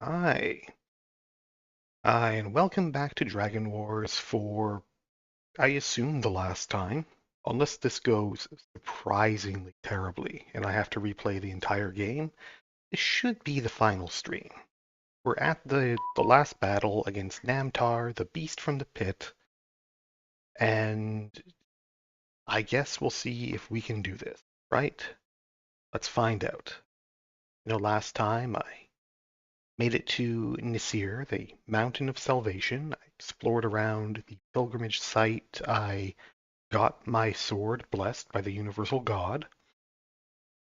Hi, and welcome back to Dragon Wars for, I assume, the last time. Unless this goes surprisingly terribly and I have to replay the entire game, this should be the final stream. We're at the last battle against Namtar, the beast from the pit, and I guess we'll see if we can do this, right? Let's find out. Last time I made it to Nisir, the Mountain of Salvation. I explored around the pilgrimage site. I got my sword blessed by the Universal God.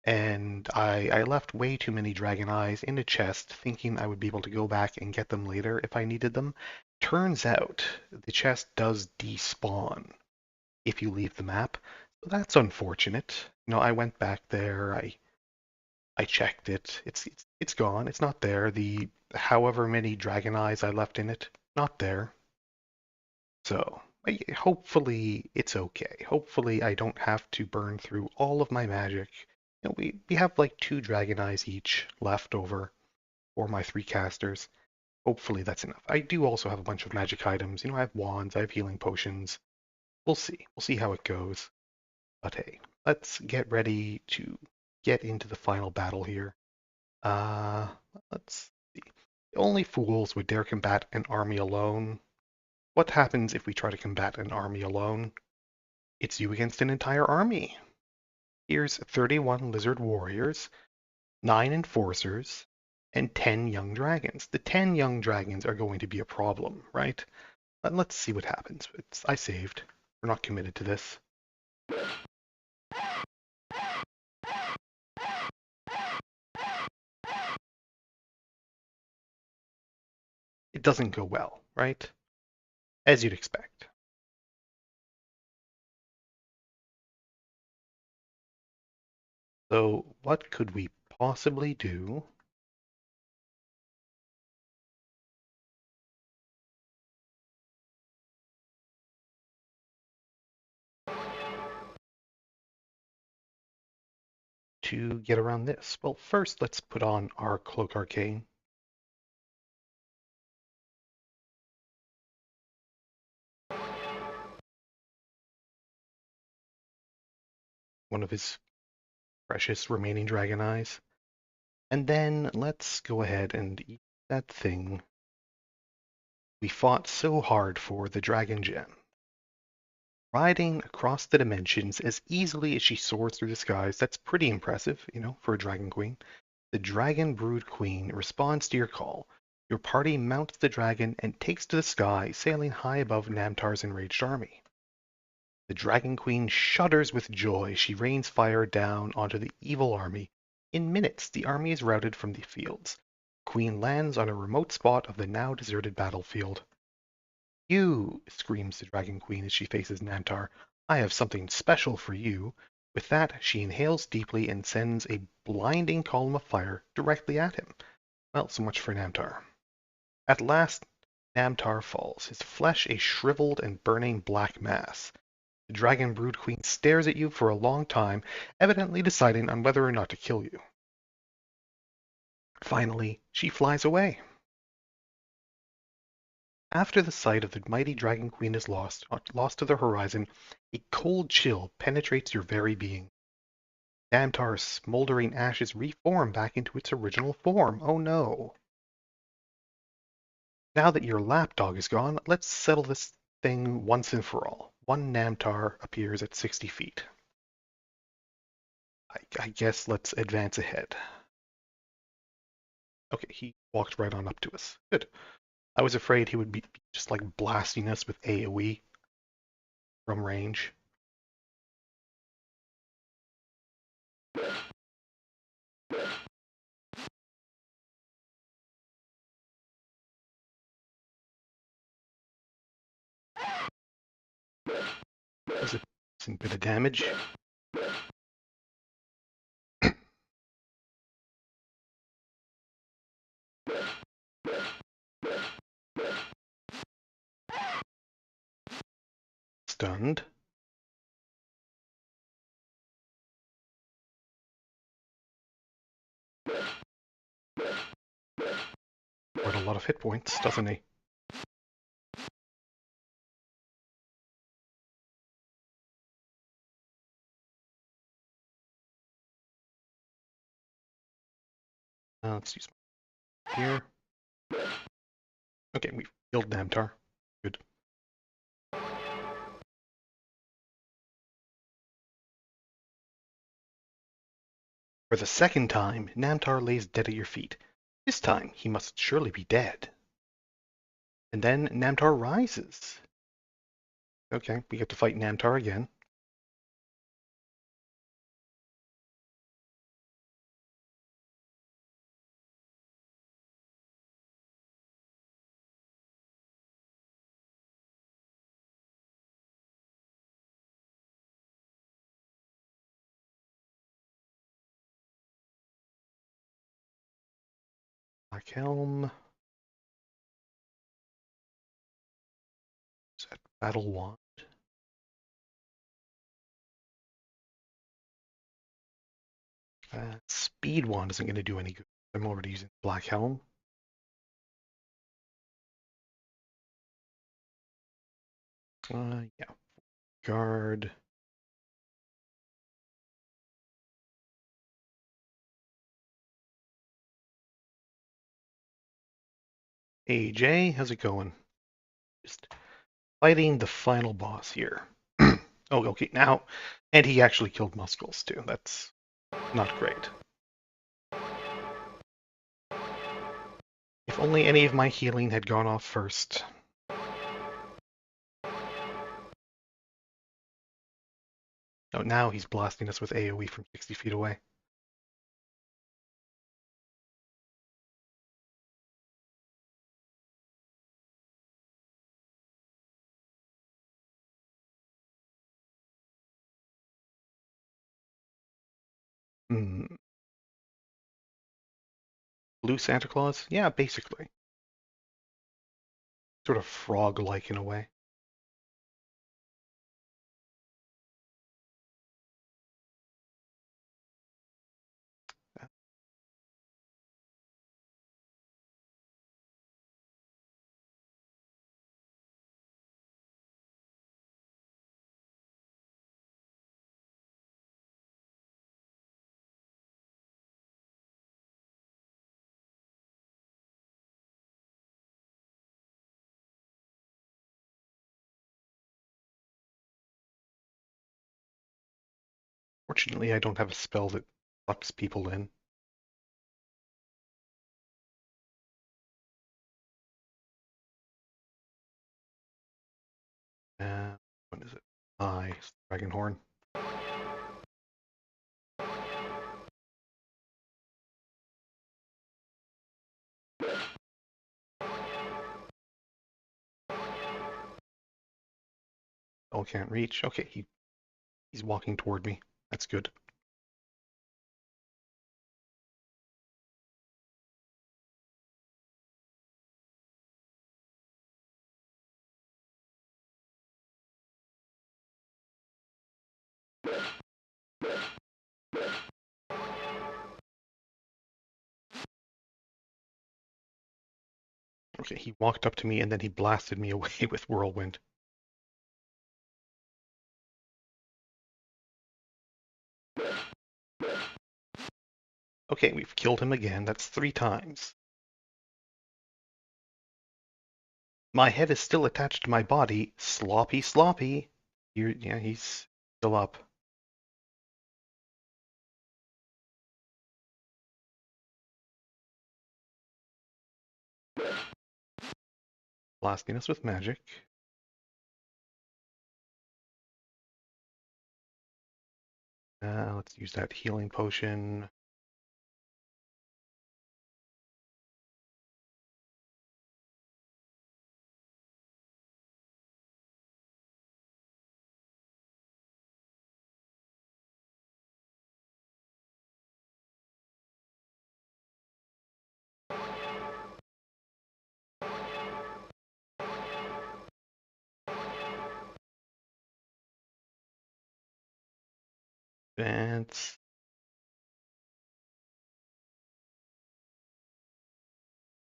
And I left way too many dragon eyes in a chest, thinking I would be able to go back and get them later if I needed them. Turns out the chest does despawn if you leave the map. So that's unfortunate. I went back there. I checked it. It's gone. It's not there. The however many dragon eyes I left in it, not there. So hopefully it's okay. Hopefully I don't have to burn through all of my magic. We have like 2 dragon eyes each left over for my 3 casters. Hopefully that's enough. I do also have a bunch of magic items. I have wands, I have healing potions. We'll see. We'll see how it goes. But hey, let's get ready to get into the final battle here. Uh, let's see. Only fools would dare combat an army alone. What happens if we try to combat an army alone? It's you against an entire army. Here's 31 lizard warriors, 9 enforcers, and 10 young dragons. The 10 young dragons are going to be a problem, right? Let's see what happens. I saved. We're not committed to this. It doesn't go well, right? As you'd expect. So what could we possibly do to get around this? Well, first let's put on our Cloak Arcane. One of his precious remaining dragon eyes. And then let's go ahead and eat that thing we fought so hard for, the dragon gem. Riding across the dimensions as easily as she soars through the skies, that's pretty impressive, for a dragon queen. The dragon brood queen responds to your call. Your party mounts the dragon and takes to the sky, sailing high above Namtar's enraged army. The Dragon Queen shudders with joy. She rains fire down onto the evil army. In minutes, the army is routed from the fields. Queen lands on a remote spot of the now deserted battlefield. You, screams the Dragon Queen as she faces Namtar. I have something special for you. With that, she inhales deeply and sends a blinding column of fire directly at him. Well, so much for Namtar. At last, Namtar falls, his flesh a shriveled and burning black mass. The Dragon Brood Queen stares at you for a long time, evidently deciding on whether or not to kill you. Finally, she flies away. After the sight of the mighty Dragon Queen is lost to the horizon, a cold chill penetrates your very being. Namtar's smoldering ashes reform back into its original form. Oh no. Now that your lapdog is gone, let's settle this thing once and for all. One Namtar appears at 60 feet. I guess let's advance ahead. Okay, he walked right on up to us. Good. I was afraid he would be just like blasting us with AoE from range. That was a decent bit of damage. Stunned. lot of hit points, doesn't he? Let's use here. Okay, we've killed Namtar. Good. For the second time, Namtar lays dead at your feet. This time, he must surely be dead. And then Namtar rises. Okay, we get to fight Namtar again. Black Helm. Set Battle Wand. Speed Wand isn't going to do any good. I'm already using Black Helm. Yeah. Guard. AJ, how's it going? Just fighting the final boss here. Oh, okay, now. And he actually killed Muscles, too. That's not great. If only any of my healing had gone off first. Oh, now he's blasting us with AoE from 60 feet away. Hmm. Blue Santa Claus? Yeah, basically. Sort of frog-like in a way. Fortunately, I don't have a spell that sucks people in. What is it? Dragon Horn. Oh, can't reach. Okay, he's walking toward me. That's good. Okay, he walked up to me and then he blasted me away with Whirlwind. Okay, we've killed him again. That's 3 times. My head is still attached to my body. Sloppy, sloppy. Yeah, he's still up. Blasting us with magic. Let's use that healing potion. Advance.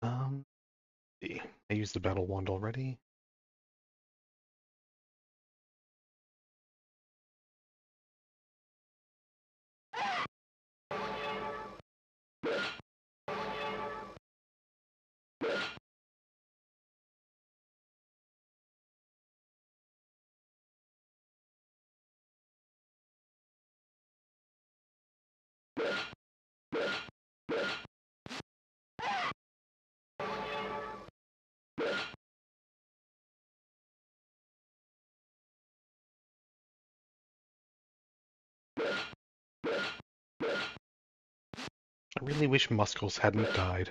Um, I used the battle wand already. I really wish Muscles hadn't died.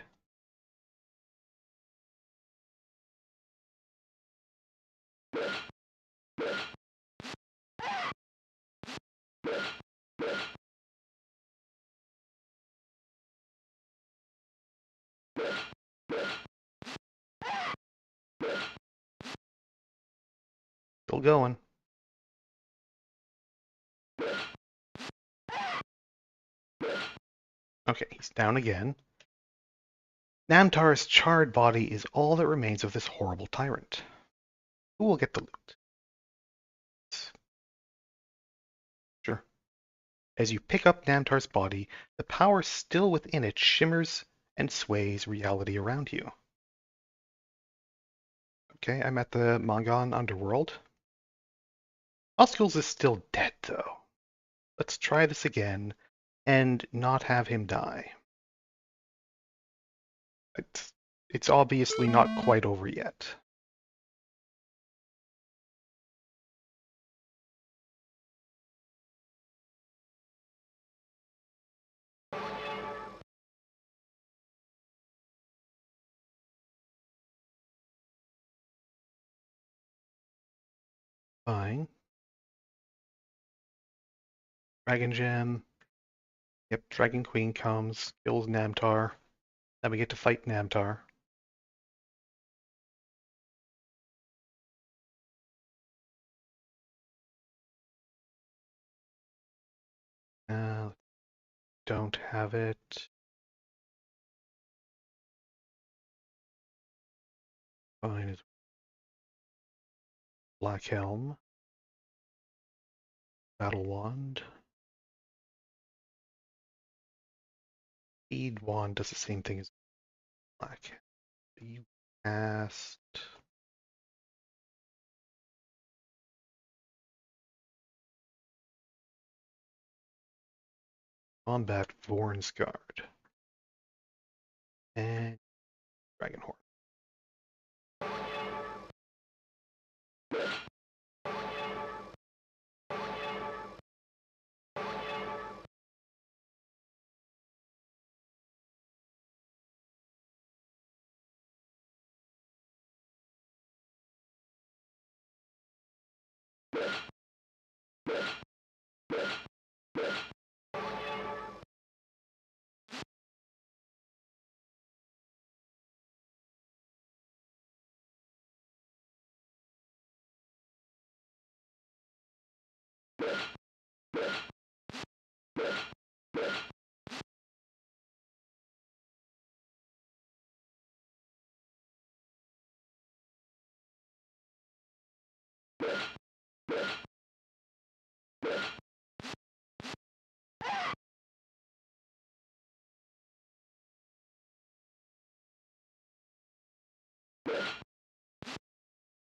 Still going. Okay, he's down again. Namtar's charred body is all that remains of this horrible tyrant. Who will get the loot? Sure. As you pick up Namtar's body, the power still within it shimmers and sways reality around you. Okay, I'm at the Mongon underworld. Muscles is still dead, though. Let's try this again and not have him die. It's obviously not quite over yet. Fine. Dragon Gem. Yep, Dragon Queen comes, kills Namtar. Then we get to fight Namtar. Don't have it. Fine is Black Helm. Battle Wand. Speed Wand does the same thing as Black. You cast. Combat Vorn's Guard. And Dragon Horn.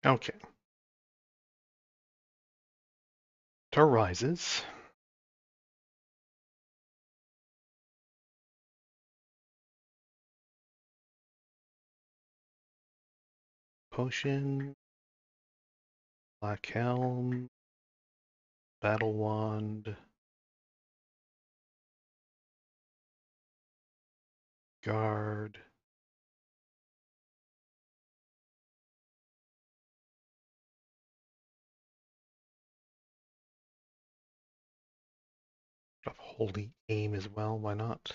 Okay. Tar rises. Potion. Black Helm. Battle Wand. Guard. Of Holy Aim as well, why not?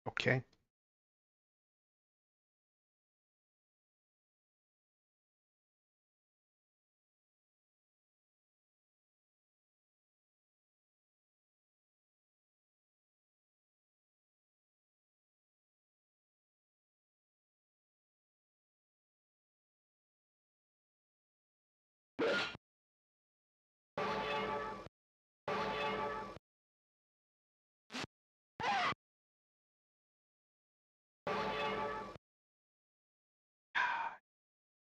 Okay.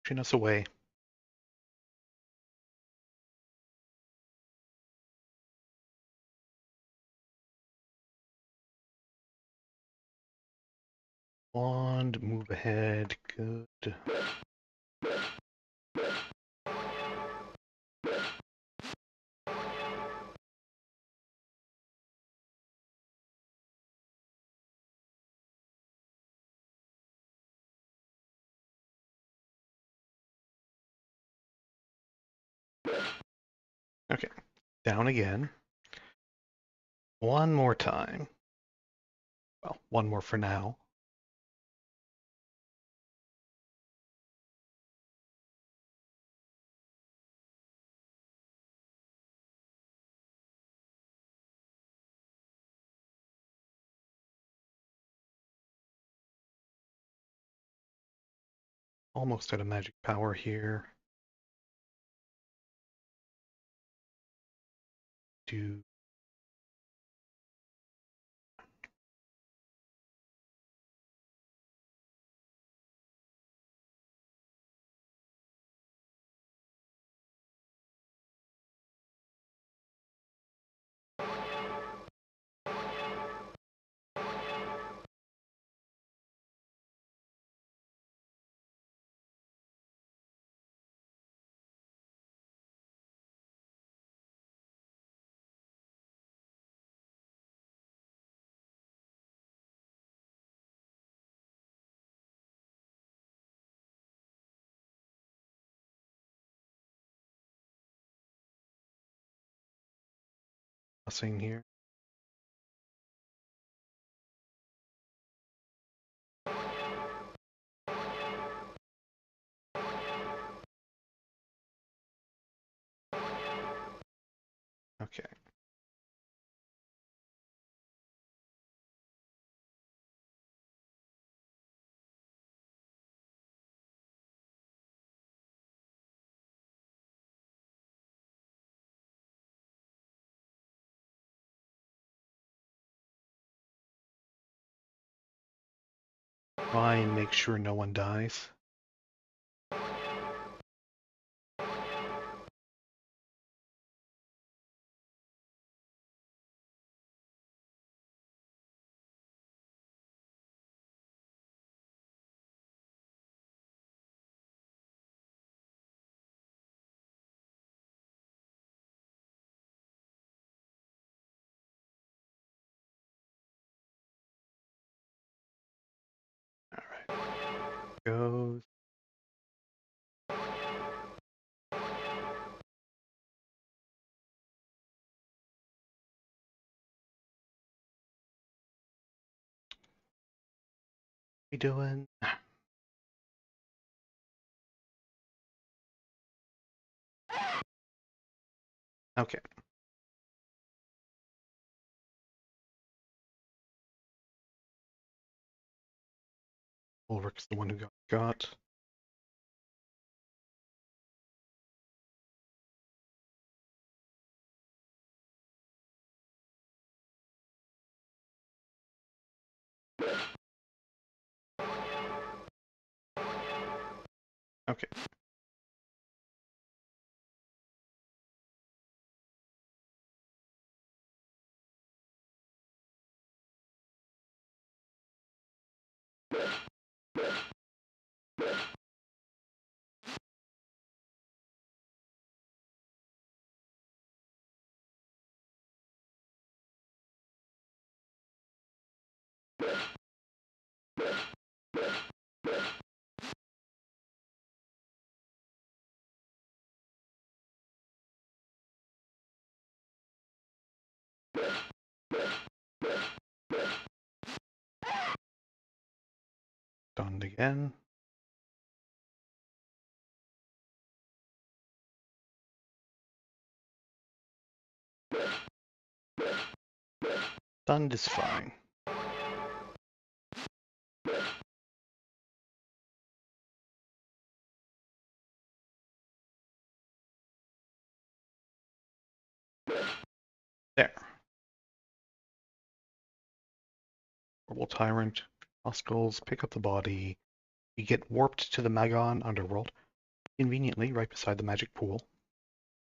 Pushing us away. Wand, move ahead. Good. Okay. Down again. One more time. Well, one more for now. Almost out of magic power here. Do nothing here. Okay. Try and make sure no one dies. All right. Goes. We doing? Okay. Ulrich's the one who got. Okay. Stunned again. Stunned is fine. Horrible Tyrant, Hospitals, pick up the body. You get warped to the Magon underworld, conveniently right beside the magic pool.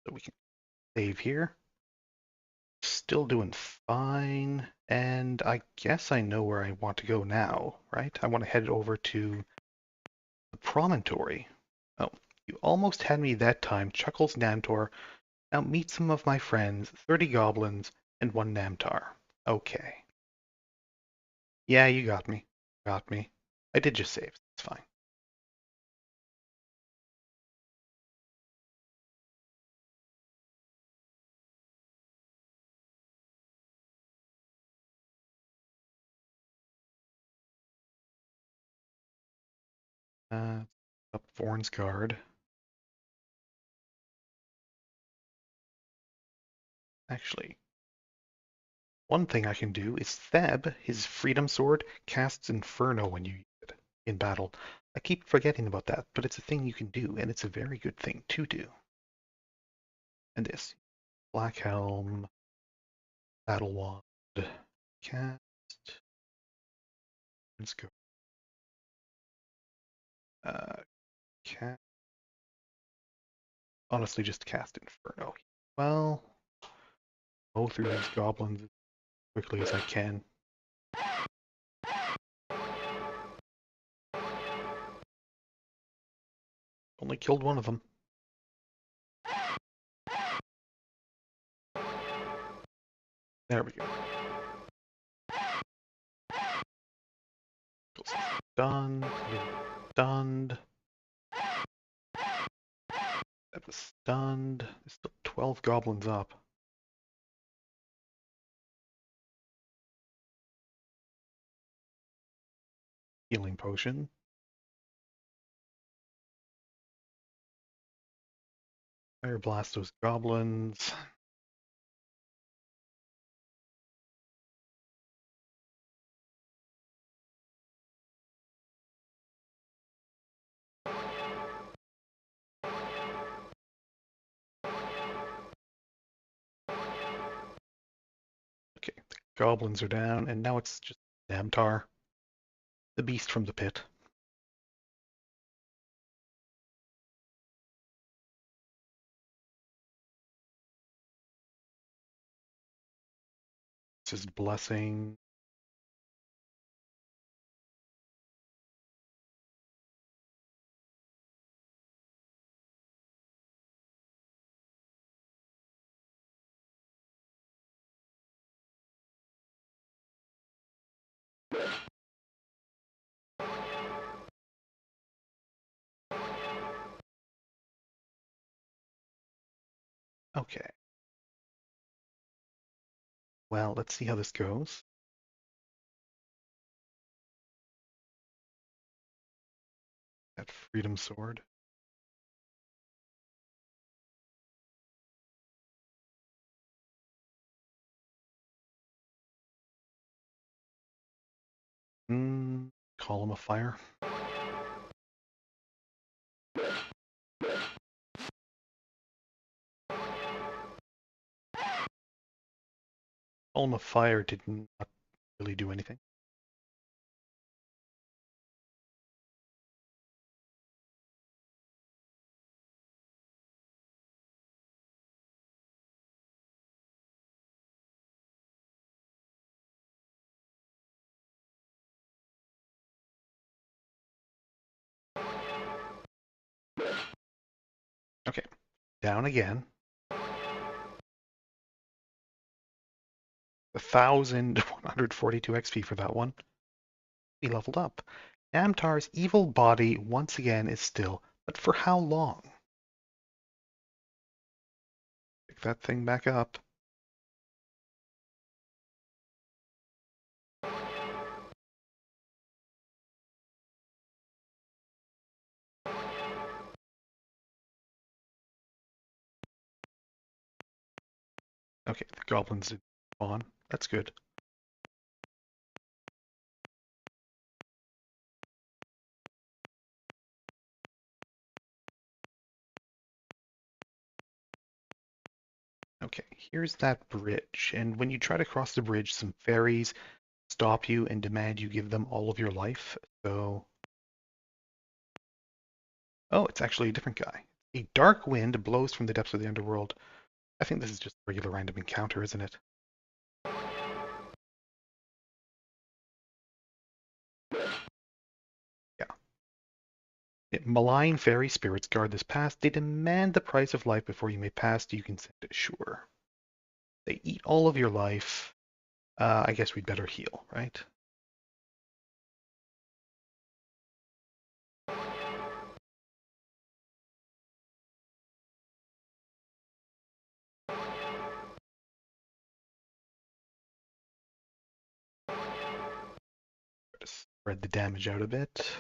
So we can save here. Still doing fine. And I guess I know where I want to go now, right? I want to head over to the promontory. Oh, you almost had me that time, chuckles Namtar. Now meet some of my friends, 30 goblins and one Namtar. Okay. Yeah, you got me. Got me. I did just save. It's fine. Uh, up Vorn's guard. Actually, one thing I can do is Theb, his freedom sword, casts Inferno when you use it in battle. I keep forgetting about that, but it's a thing you can do, and it's a very good thing to do. And this Black Helm, Battle Wand, cast. Let's go. Uh, cast. Honestly, just cast Inferno. Well, go through these goblins as quickly as I can. Only killed one of them. There we go. Stunned. Stunned. That was stunned. There's still 12 goblins up. Healing potion. Fire blast those goblins. Okay, the goblins are down, and now it's just Namtar, the beast from the pit. It's his blessing. Okay, well, let's see how this goes. That freedom sword. Column of fire. Column of fire did not really do anything. Okay, down again. 1,142 XP for that one. He leveled up. Namtar's evil body once again is still, but for how long? Pick that thing back up. Okay, the goblins did spawn. That's good. Okay, here's that bridge, and when you try to cross the bridge, some fairies stop you and demand you give them all of your life. So, oh, it's actually a different guy. A dark wind blows from the depths of the underworld. I think this is just a regular random encounter, isn't it? Yeah. Malign fairy spirits guard this pass. They demand the price of life before you may pass. Do you consent? Sure. They eat all of your life. I guess we'd better heal, right? Just spread the damage out a bit.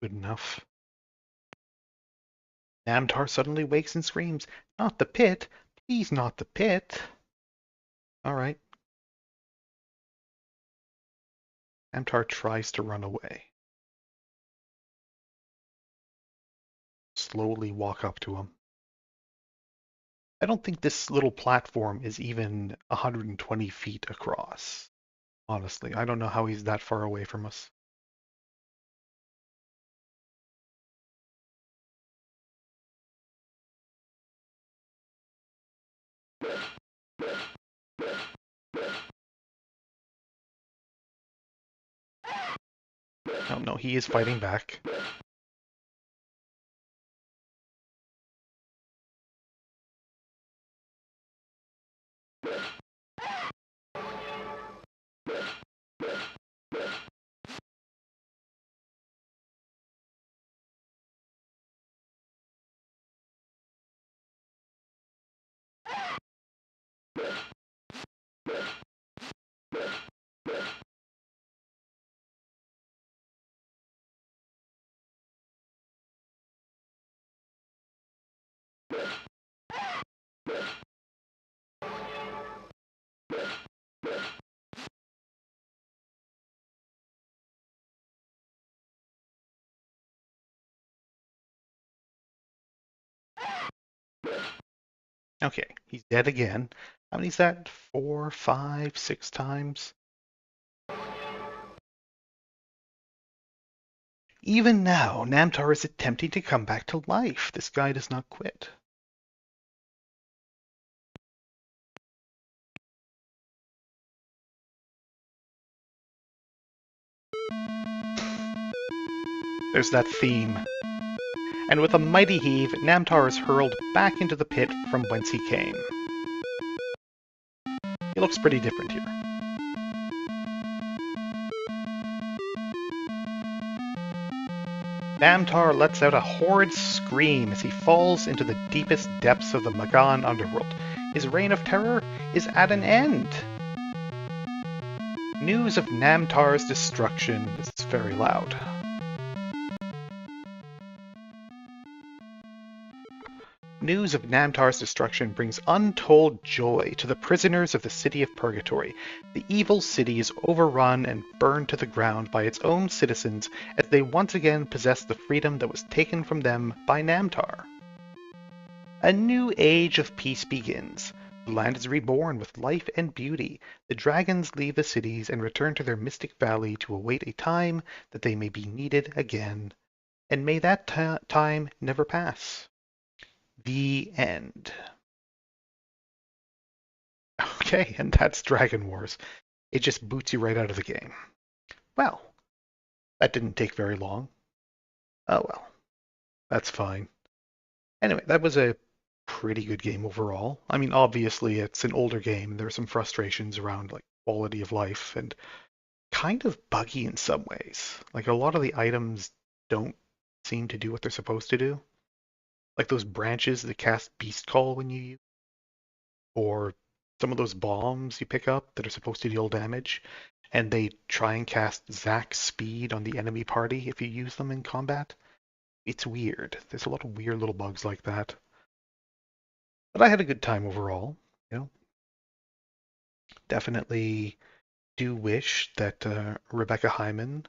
Good enough. Namtar suddenly wakes and screams, "Not the pit! Please, not the pit!" All right. Namtar tries to run away. Slowly walk up to him. I don't think this little platform is even 120 feet across. Honestly, I don't know how he's that far away from us. Oh no, he is fighting back. Okay, he's dead again. How many's that? 4, 5, 6 times? Even now, Namtar is attempting to come back to life. This guy does not quit. There's that theme. And with a mighty heave, Namtar is hurled back into the pit from whence he came. He looks pretty different here. Namtar lets out a horrid scream as he falls into the deepest depths of the Magan underworld. His reign of terror is at an end. News of Namtar's destruction is very loud. News of Namtar's destruction brings untold joy to the prisoners of the city of Purgatory. The evil city is overrun and burned to the ground by its own citizens as they once again possess the freedom that was taken from them by Namtar. A new age of peace begins. The land is reborn with life and beauty. The dragons leave the cities and return to their mystic valley to await a time that they may be needed again. And may that time never pass. The end. Okay, and that's Dragon Wars. It just boots you right out of the game. Well, that didn't take very long. Oh well, that's fine. Anyway, that was a pretty good game overall. I mean, obviously it's an older game. There are some frustrations around like quality of life and kind of buggy in some ways. Like a lot of the items don't seem to do what they're supposed to do. Like those branches that cast Beast Call when you use, or some of those bombs you pick up that are supposed to deal damage, and they try and cast Zack Speed on the enemy party if you use them in combat. It's weird. There's a lot of weird little bugs like that. But I had a good time overall. You know, definitely do wish that Rebecca Hyman,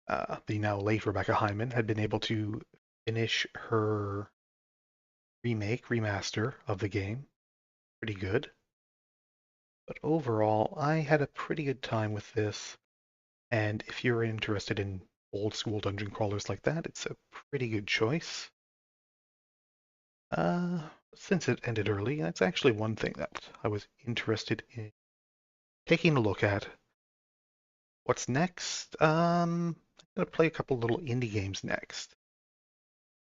the now late Rebecca Hyman, had been able to finish her remaster of the game. Pretty good. But overall, I had a pretty good time with this. And if you're interested in old school dungeon crawlers like that, it's a pretty good choice. Since it ended early, that's actually one thing that I was interested in taking a look at. What's next? I'm gonna play a couple little indie games next.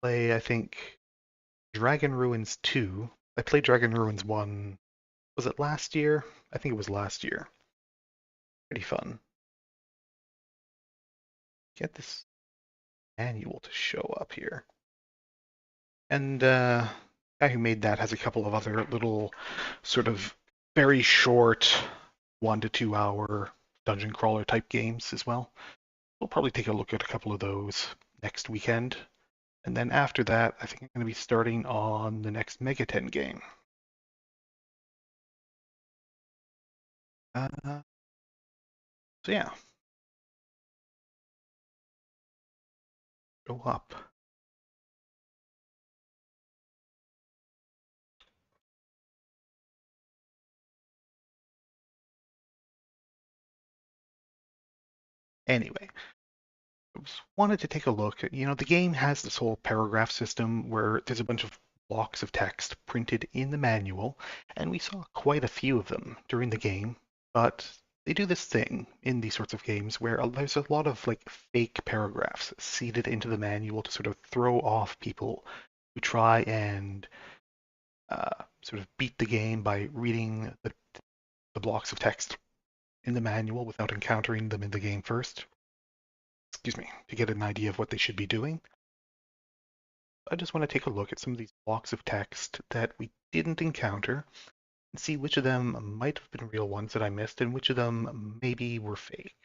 Play, I think, Dragon Ruins 2. I played Dragon Ruins 1. Was it last year? I think it was last year. Pretty fun. Get this manual to show up here. And guy who made that has a couple of other little sort of very short 1 to 2 hour dungeon crawler type games as well. We'll probably take a look at a couple of those next weekend. And then after that, I think I'm going to be starting on the next Megaten game. So yeah, go up. Anyway, I just wanted to take a look. The game has this whole paragraph system where there's a bunch of blocks of text printed in the manual, and we saw quite a few of them during the game, but they do this thing in these sorts of games where there's a lot of like fake paragraphs seeded into the manual to sort of throw off people who try and sort of beat the game by reading the blocks of text in the manual without encountering them in the game first. Excuse me, to get an idea of what they should be doing. I just want to take a look at some of these blocks of text that we didn't encounter and see which of them might have been real ones that I missed and which of them maybe were fake.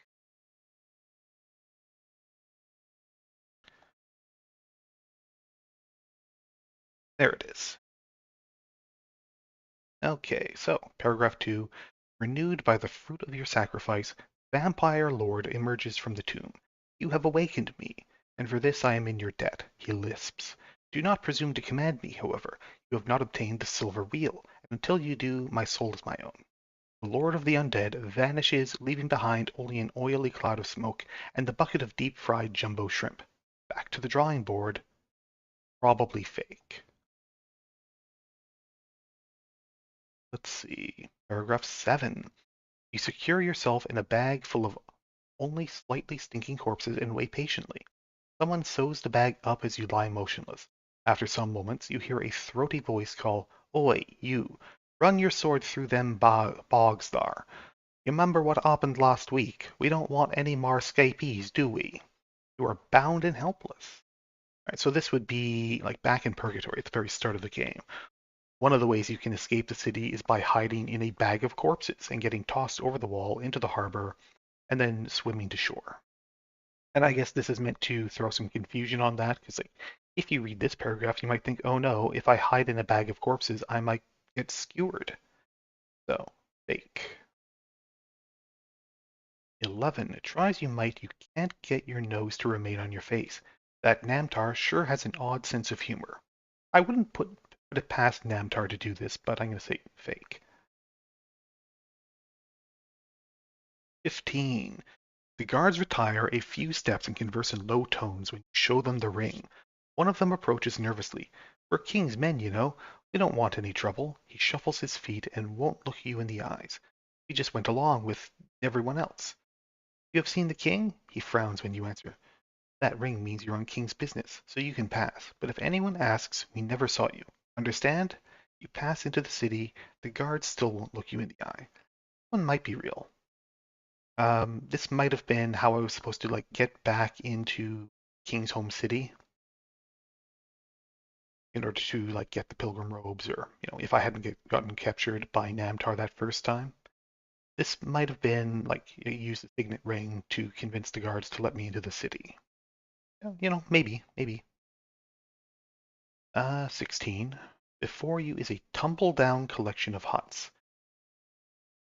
There it is. Okay, so paragraph 2. Renewed by the fruit of your sacrifice, Vampire Lord emerges from the tomb. You have awakened me, and for this I am in your debt, he lisps. Do not presume to command me, however. You have not obtained the silver wheel, and until you do, my soul is my own. The Lord of the Undead vanishes, leaving behind only an oily cloud of smoke and the bucket of deep-fried jumbo shrimp. Back to the drawing board. Probably fake. Let's see. Paragraph 7. You secure yourself in a bag full of only slightly stinking corpses and wait patiently. Someone sews the bag up as you lie motionless. After some moments, you hear a throaty voice call, Oi, you! Run your sword through them bogs thar. You remember what happened last week? We don't want any more scapees, do we? You are bound and helpless. Right, so this would be like back in Purgatory at the very start of the game. One of the ways you can escape the city is by hiding in a bag of corpses and getting tossed over the wall into the harbor and then swimming to shore. And I guess this is meant to throw some confusion on that because like, if you read this paragraph, you might think, oh no, if I hide in a bag of corpses, I might get skewered. So, fake. 11. Try as you might, you can't get your nose to remain on your face. That Namtar sure has an odd sense of humor. I wouldn't put it past Namtar to do this, but I'm going to say fake. 15. The guards retire a few steps and converse in low tones when you show them the ring. One of them approaches nervously. We're king's men, you know. We don't want any trouble. He shuffles his feet and won't look you in the eyes. He just went along with everyone else. You have seen the king? He frowns when you answer. That ring means you're on king's business, so you can pass. But if anyone asks, we never saw you. Understand? You pass into the city, the guards still won't look you in the eye. One might be real. This might have been how I was supposed to like get back into King's home city in order to like get the pilgrim robes, or if I hadn't gotten captured by Namtar that first time. This might have been like use the signet ring to convince the guards to let me into the city. Maybe. 16. Before you is a tumble-down collection of huts.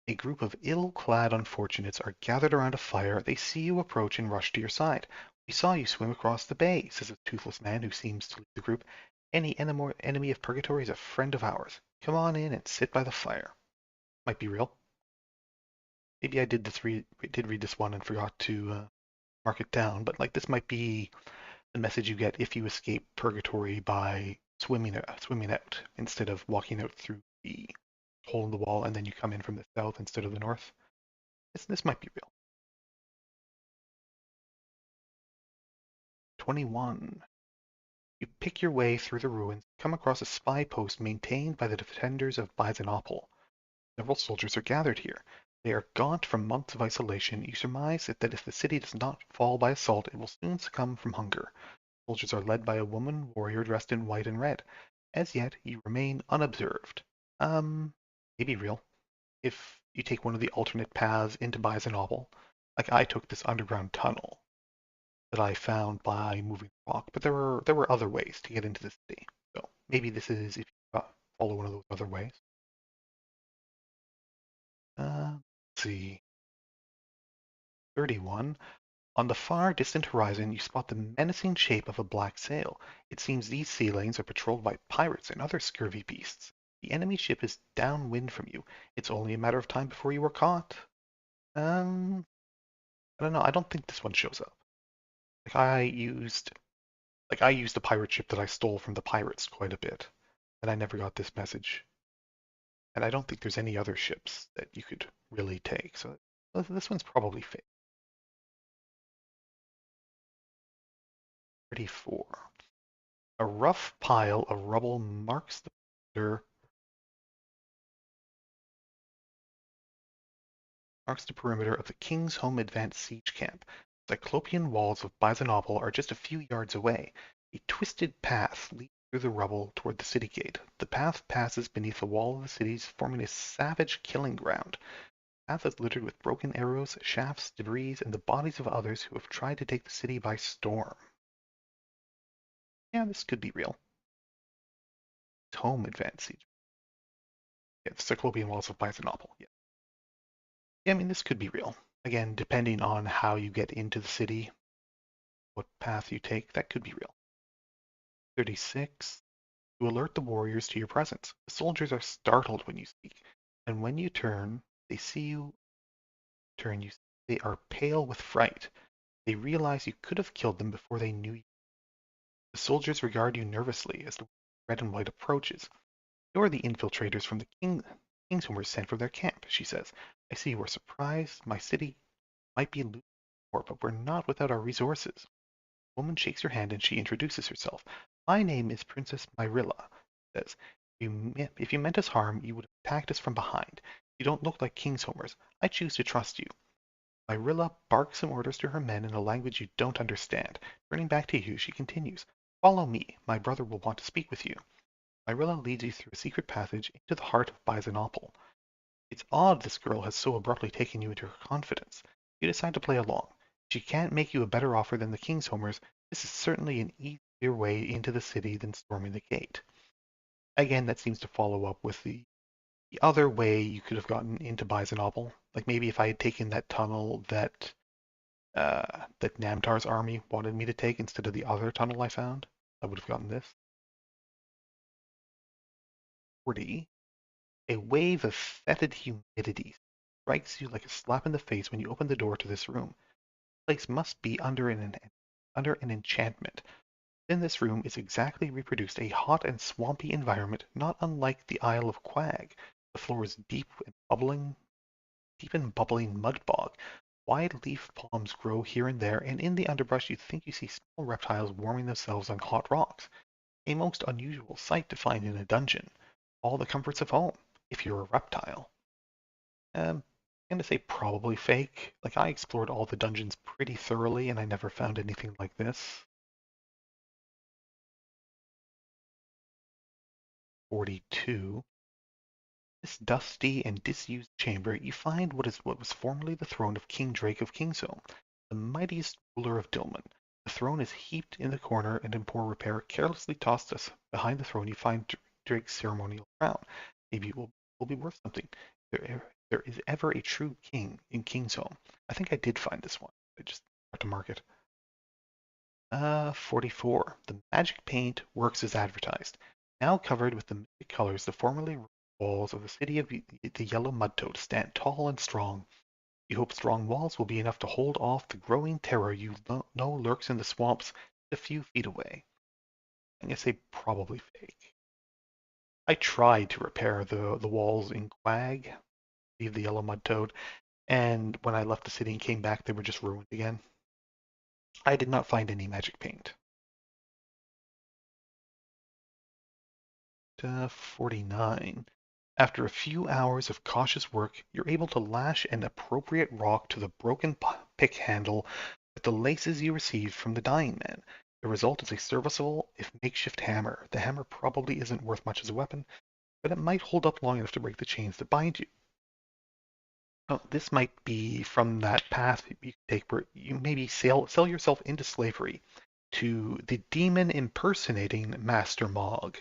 A group of ill-clad unfortunates are gathered around a fire. They see you approach and rush to your side. We saw you swim across the bay, says a toothless man who seems to lead the group. Any enemy of purgatory is a friend of ours. Come on in and sit by the fire. Might be real. Maybe I did read this one and forgot to mark it down, but like this might be the message you get if you escape purgatory by swimming out instead of walking out through the hole in the wall and then you come in from the south instead of the north. This might be real. 21. You pick your way through the ruins, come across a spy post maintained by the defenders of Byzanopol. Several soldiers are gathered here. They are gaunt from months of isolation. You surmise that if the city does not fall by assault, it will soon succumb from hunger. Soldiers are led by a woman warrior dressed in white and red. As yet, you remain unobserved. Maybe real. If you take one of the alternate paths into Byzanopol, like I took this underground tunnel that I found by moving the rock, but there were other ways to get into the city. So maybe this is if you follow one of those other ways. Let's see, 31. On the far distant horizon, you spot the menacing shape of a black sail. It seems these sea lanes are patrolled by pirates and other scurvy beasts. The enemy ship is downwind from you. It's only a matter of time before you are caught. Um, I don't know. I don't think this one shows up. Like I used the pirate ship that I stole from the pirates quite a bit, and I never got this message. And I don't think there's any other ships that you could really take. So this one's probably fake. 34. A rough pile of rubble marks the perimeter of the King's Home advanced siege camp. The Cyclopean walls of Byzanopol are just a few yards away. A twisted path leads through the rubble toward the city gate. The path passes beneath the wall of the city, forming a savage killing ground. The path is littered with broken arrows, shafts, debris, and the bodies of others who have tried to take the city by storm. Yeah, this could be real. Home advanced siege. Yeah, the Cyclopean walls of Byzanopol. Yeah. Yeah, I mean, this could be real. Again, depending on how you get into the city, what path you take, that could be real. 36. To alert the warriors to your presence. The soldiers are startled when you speak, and when you turn, they see you turn you. They are pale with fright. They realize you could have killed them before they knew you. The soldiers regard you nervously as the red and white approaches. You're the infiltrators from the kings whom were sent from their camp, she says. I see you are surprised. My city might be losing war, but we're not without our resources. The woman shakes your hand and she introduces herself. My name is Princess Myrilla, she says. If you meant us harm, you would have attacked us from behind. You don't look like Kingshomers. I choose to trust you. Myrilla barks some orders to her men in a language you don't understand. Turning back to you, she continues. Follow me. My brother will want to speak with you. Myrilla leads you through a secret passage into the heart of Byzanopol. It's odd this girl has so abruptly taken you into her confidence. You decide to play along. She can't make you a better offer than the Kingshomers. This is certainly an easier way into the city than storming the gate. Again, that seems to follow up with the other way you could have gotten into Byzanopol. Like maybe if I had taken that tunnel that Namtar's army wanted me to take instead of the other tunnel I found, I would have gotten this. 40. A wave of fetid humidity strikes you like a slap in the face when you open the door to this room. The place must be under an enchantment. In this room is exactly reproduced a hot and swampy environment not unlike the Isle of Quag. The floor is deep and bubbling mud bog. Wide leaf palms grow here and there, and in the underbrush you think you see small reptiles warming themselves on hot rocks. A most unusual sight to find in a dungeon. All the comforts of home, if you're a reptile. I'm gonna say probably fake. Like I explored all the dungeons pretty thoroughly and I never found anything like this. 42. This dusty and disused chamber, you find what was formerly the throne of King Drake of Kingsholm, the mightiest ruler of Dilmun. The throne is heaped in the corner and in poor repair, carelessly tossed us. Behind the throne you find Drake's ceremonial crown. Maybe it will be worth something. There there is ever a true king in King's Home. I think I did find this one. I just have to mark it. 44. The magic paint works as advertised. Now covered with the mystic colors, the formerly walls of the city of the Yellow Mud Toad stand tall and strong. You hope strong walls will be enough to hold off the growing terror you know lurks in the swamps a few feet away. I'm gonna say probably fake. I tried to repair the walls in Quag, leave the Yellow Mud Toad, and when I left the city and came back, they were just ruined again. I did not find any magic paint. 49. After a few hours of cautious work, you're able to lash an appropriate rock to the broken pick handle with the laces you received from the dying man. The result is a serviceable, if makeshift hammer. The hammer probably isn't worth much as a weapon, but it might hold up long enough to break the chains that bind you. Oh, this might be from that path you can take where you maybe sell yourself into slavery to the demon impersonating Master Mog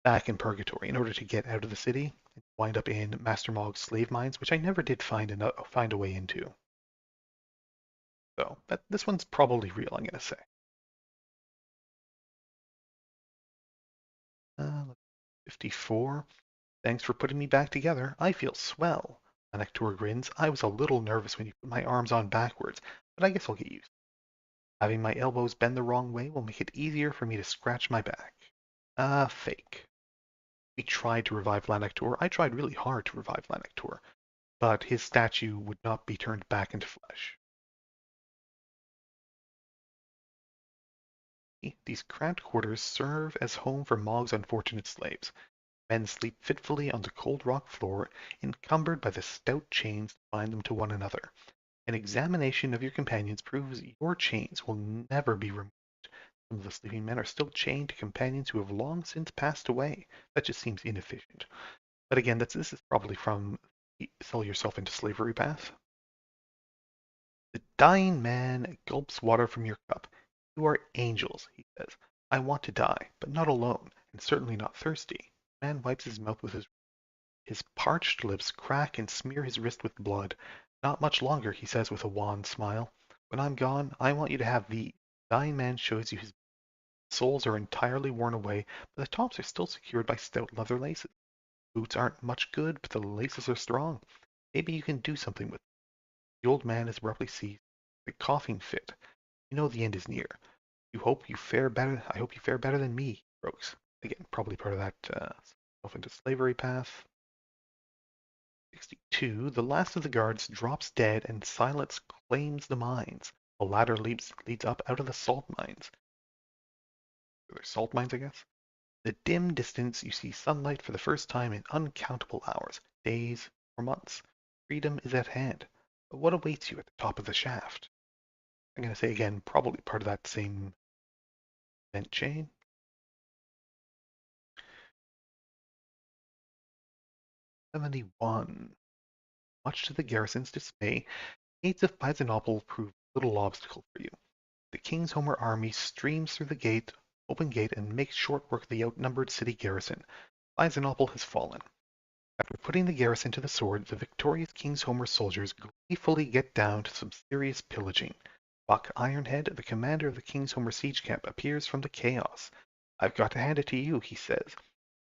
back in Purgatory in order to get out of the city and wind up in Master Mog's slave mines, which I never did find a way into. So this one's probably real, I'm gonna say. 54. Thanks for putting me back together. I feel swell. Anektor grins. I was a little nervous when you put my arms on backwards, but I guess I'll get used. Having my elbows bend the wrong way will make it easier for me to scratch my back. Fake. We tried to revive Lanektor. I tried really hard to revive Lanektor, but his statue would not be turned back into flesh. These cramped quarters serve as home for Mog's unfortunate slaves. Men sleep fitfully on the cold rock floor, encumbered by the stout chains that bind them to one another. An examination of your companions proves your chains will never be removed. Some of the sleeping men are still chained to companions who have long since passed away. That just seems inefficient. But again, this is probably from the Sell Yourself into Slavery path. The dying man gulps water from your cup. You are angels, he says. I want to die, but not alone, and certainly not thirsty. The man wipes his mouth with his parched lips crack and smear his wrist with blood. Not much longer, he says with a wan smile. When I'm gone, I want you to have the dying man shows you his soles are entirely worn away, but the tops are still secured by stout leather laces. Boots aren't much good, but the laces are strong. Maybe you can do something with them. The old man is abruptly seized with a coughing fit. You know the end is near. You hope you fare better. I hope you fare better than me, he croaks. Again, probably part of that self into slavery path. 62. The last of the guards drops dead and silence claims the mines. A ladder leads up out of the salt mines. They're salt mines, I guess. The dim distance, you see sunlight for the first time in uncountable hours, days, or months. Freedom is at hand. But what awaits you at the top of the shaft? I'm going to say again, probably part of that same vent chain. 71. Much to the garrison's dismay, gates of Byzanople prove little obstacle for you. The King's Homer army streams through the open gate and makes short work of the outnumbered city garrison. Byzanople has fallen. After putting the garrison to the sword, the victorious King's Homer soldiers gleefully get down to some serious pillaging. Buck Ironhead, the commander of the King's Homer siege camp, appears from the chaos. I've got to hand it to you, he says.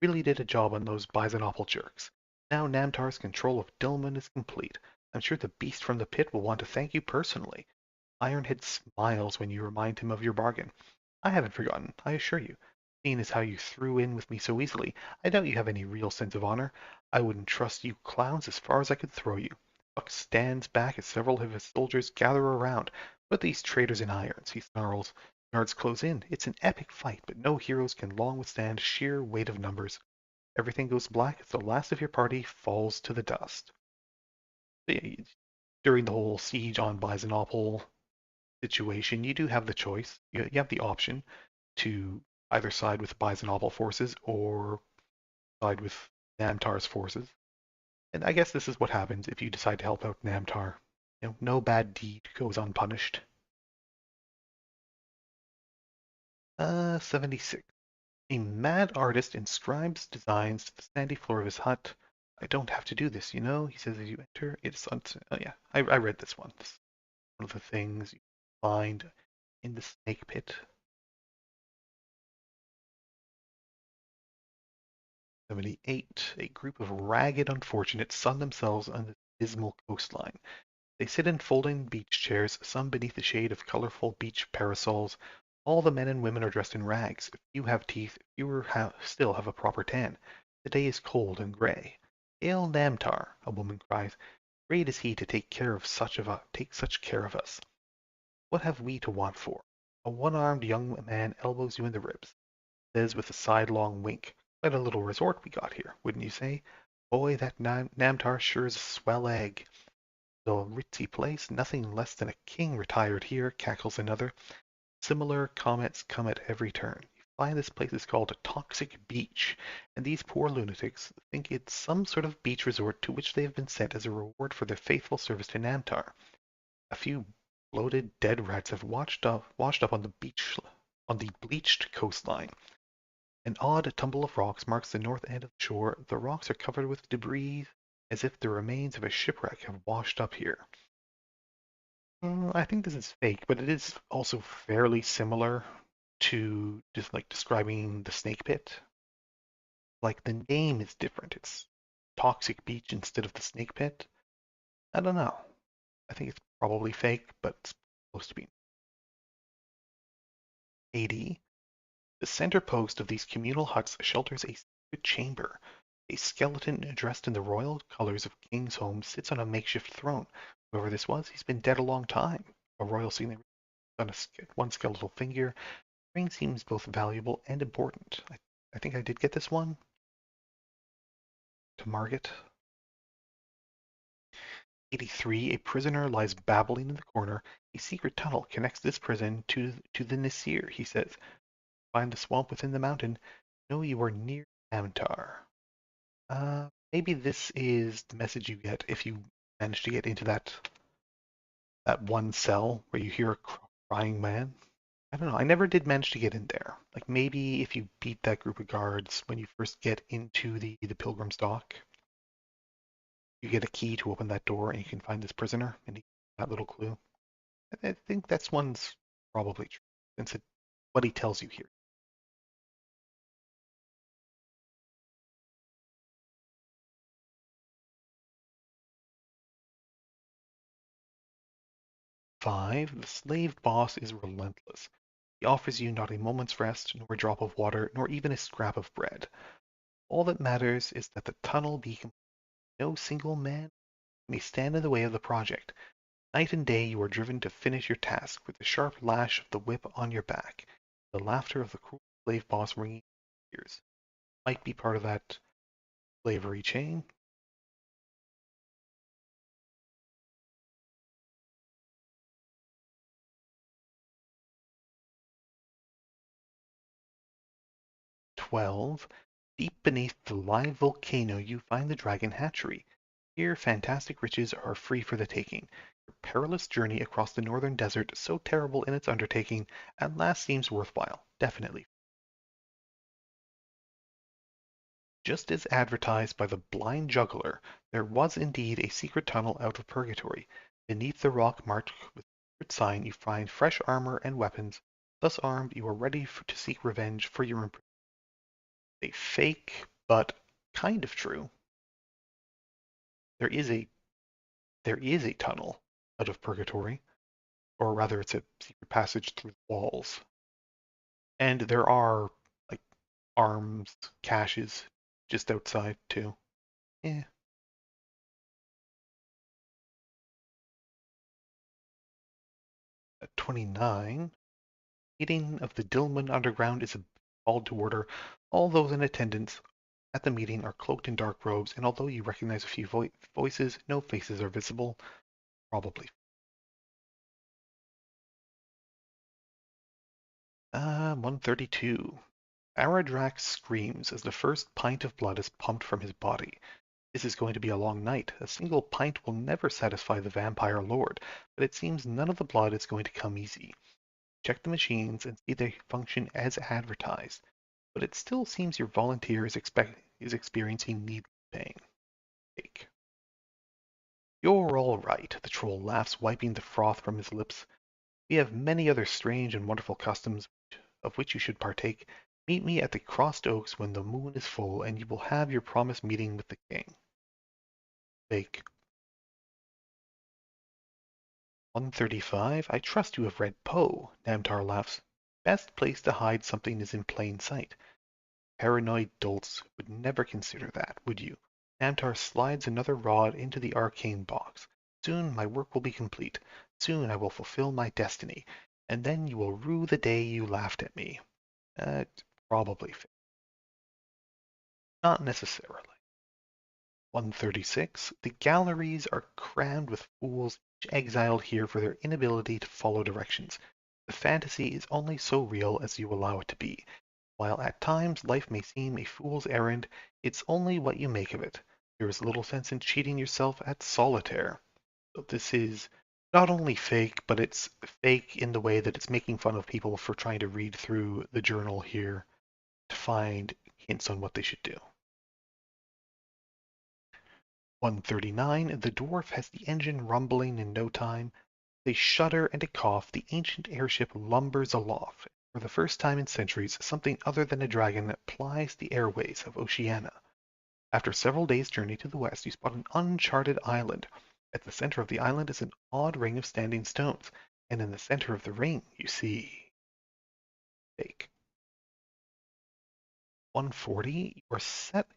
Really did a job on those Byzanople jerks. Now Namtar's control of Dilmun is complete. I'm sure the beast from the pit will want to thank you personally. Ironhead smiles when you remind him of your bargain. I haven't forgotten, I assure you. Seeing as how you threw in with me so easily, I doubt you have any real sense of honor. I wouldn't trust you clowns as far as I could throw you. Buck stands back as several of his soldiers gather around. Put these traitors in irons, he snarls. Guards close in. It's an epic fight, but no heroes can long withstand sheer weight of numbers. Everything goes black as the last of your party falls to the dust. During the whole siege on Byzanople situation, you do have the choice. You have the option to either side with Byzanople forces or side with Namtar's forces. And I guess this is what happens if you decide to help out Namtar. No bad deed goes unpunished. 76. A mad artist inscribes designs to the sandy floor of his hut. I don't have to do this, he says as you enter. Oh yeah, I read this one. This is one of the things you find in the snake pit. 78. A group of ragged unfortunates sun themselves on the dismal coastline. They sit in folding beach chairs, some beneath the shade of colorful beach parasols. All the men and women are dressed in rags. Few have teeth, fewer still have a proper tan. The day is cold and gray. Hail Namtar, a woman cries. Great is he to take such care of us. What have we to want for? A one-armed young man elbows you in the ribs, says with a sidelong wink. Quite a little resort we got here, wouldn't you say? Boy, that Namtar sure is a swell egg. The ritzy place, nothing less than a king retired here, cackles another. Similar comments come at every turn. You find this place is called a toxic beach, and these poor lunatics think it's some sort of beach resort to which they have been sent as a reward for their faithful service to Namtar. A few bloated dead rats have washed up on the bleached coastline. An odd tumble of rocks marks the north end of the shore. The rocks are covered with debris, as if the remains of a shipwreck have washed up here. I think this is fake, but it is also fairly similar to just like describing the snake pit. Like the name is different. It's Toxic Beach instead of the snake pit. I don't know. I think it's probably fake, but it's supposed to be 80. The center post of these communal huts shelters a secret chamber. A skeleton dressed in the royal colors of King's home sits on a makeshift throne. Whoever this was, he's been dead a long time. A royal signet on one skeletal figure. Ring seems both valuable and important. I think I did get this one to Margit. 83. A prisoner lies babbling in the corner. A secret tunnel connects this prison to the Nasir, he says. Find the swamp within the mountain. Know you are near Namtar. Maybe this is the message you get if you manage to get into that one cell where you hear a crying man. I don't know. I never did manage to get in there. Like maybe if you beat that group of guards when you first get into the Pilgrim's Dock, you get a key to open that door and you can find this prisoner and that little clue. I think that's one's probably true since what he tells you here. 5. The slave boss is relentless. He offers you not a moment's rest, nor a drop of water, nor even a scrap of bread. All that matters is that the tunnel be complete. No single man may stand in the way of the project. Night and day you are driven to finish your task with the sharp lash of the whip on your back, the laughter of the cruel slave boss ringing in your ears. Might be part of that slavery chain. 12. Deep beneath the live volcano you find the dragon hatchery. Here fantastic riches are free for the taking. Your perilous journey across the northern desert, so terrible in its undertaking, at last seems worthwhile, definitely. Just as advertised by the blind juggler, there was indeed a secret tunnel out of purgatory. Beneath the rock marked with secret sign you find fresh armor and weapons. Thus armed, you are ready to seek revenge for your imprisonment. A fake, but kind of true. There is a there is a tunnel out of purgatory, or rather, it's a secret passage through the walls, and there are like arms caches just outside too. Yeah, 29. Meeting of the Dillman Underground is a call to order. All those in attendance at the meeting are cloaked in dark robes, and although you recognize a few voices, no faces are visible. Probably. 132. Aradrax screams as the first pint of blood is pumped from his body. This is going to be a long night. A single pint will never satisfy the vampire lord, but it seems none of the blood is going to come easy. Check the machines and see they function as advertised, but it still seems your volunteer is experiencing needless pain. Fake. You're all right, the troll laughs, wiping the froth from his lips. We have many other strange and wonderful customs of which you should partake. Meet me at the crossed oaks when the moon is full, and you will have your promised meeting with the king. Fake. 135. I trust you have read Poe, Namtar laughs. Best place to hide something is in plain sight. Paranoid dolts would never consider that, would you? Namtar slides another rod into the arcane box. Soon my work will be complete. Soon I will fulfill my destiny. And then you will rue the day you laughed at me. Uh, Probably. Not necessarily. 136. The galleries are crammed with fools, each exiled here for their inability to follow directions. The fantasy is only so real as you allow it to be. While at times life may seem a fool's errand, it's only what you make of it. There is little sense in cheating yourself at solitaire. So this is not only fake, but it's fake in the way that it's making fun of people for trying to read through the journal here to find hints on what they should do. 139. The dwarf has the engine rumbling in no time. They shudder and a cough. The ancient airship lumbers aloft. For the first time in centuries, something other than a dragon plies the airways of Oceania. After several days' journey to the west, you spot an uncharted island. At the center of the island is an odd ring of standing stones, and in the center of the ring you see fake. 140.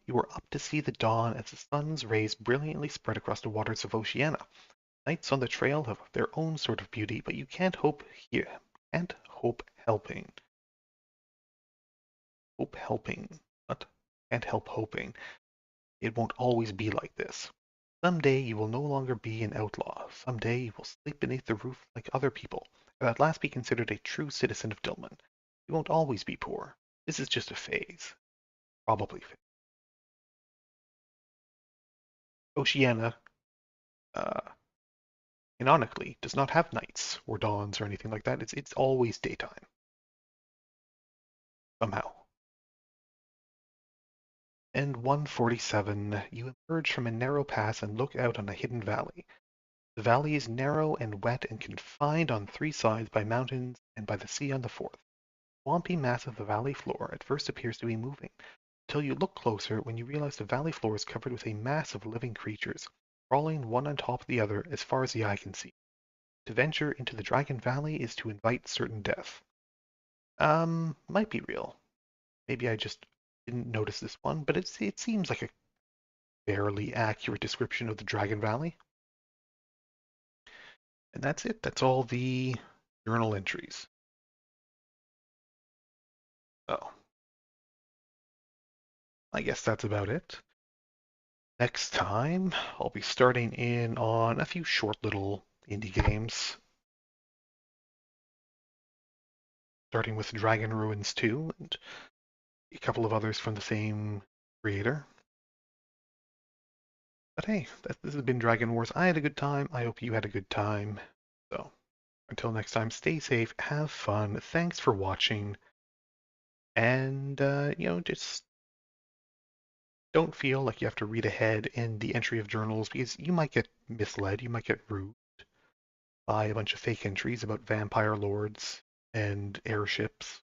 You are up to see the dawn as the sun's rays brilliantly spread across the waters of Oceania. Nights on the trail have their own sort of beauty, but you can't hope helping. Hope helping. What? Can't help hoping. It won't always be like this. Someday you will no longer be an outlaw. Someday you will sleep beneath the roof like other people, and at last be considered a true citizen of Dillman. You won't always be poor. This is just a phase. Probably. Oceania, uh, canonically, does not have nights or dawns or anything like that. It's always daytime. Somehow. And 147, you emerge from a narrow pass and look out on a hidden valley. The valley is narrow and wet and confined on three sides by mountains and by the sea on the fourth. The swampy mass of the valley floor at first appears to be moving, until you look closer when you realize the valley floor is covered with a mass of living creatures, crawling one on top of the other as far as the eye can see. To venture into the Dragon Valley is to invite certain death. Might be real. Maybe I just didn't notice this one, but it seems like a fairly accurate description of the Dragon Valley. And that's it. That's all the journal entries. Oh, I guess that's about it. Next time, I'll be starting in on a few short little indie games, starting with Dragon Ruins 2 and a couple of others from the same creator. But hey, this has been Dragon Wars. I had a good time. I hope you had a good time. So, until next time, stay safe, have fun. Thanks for watching. And, just don't feel like you have to read ahead in the entry of journals because you might get misled. You might get rude by a bunch of fake entries about vampire lords and airships.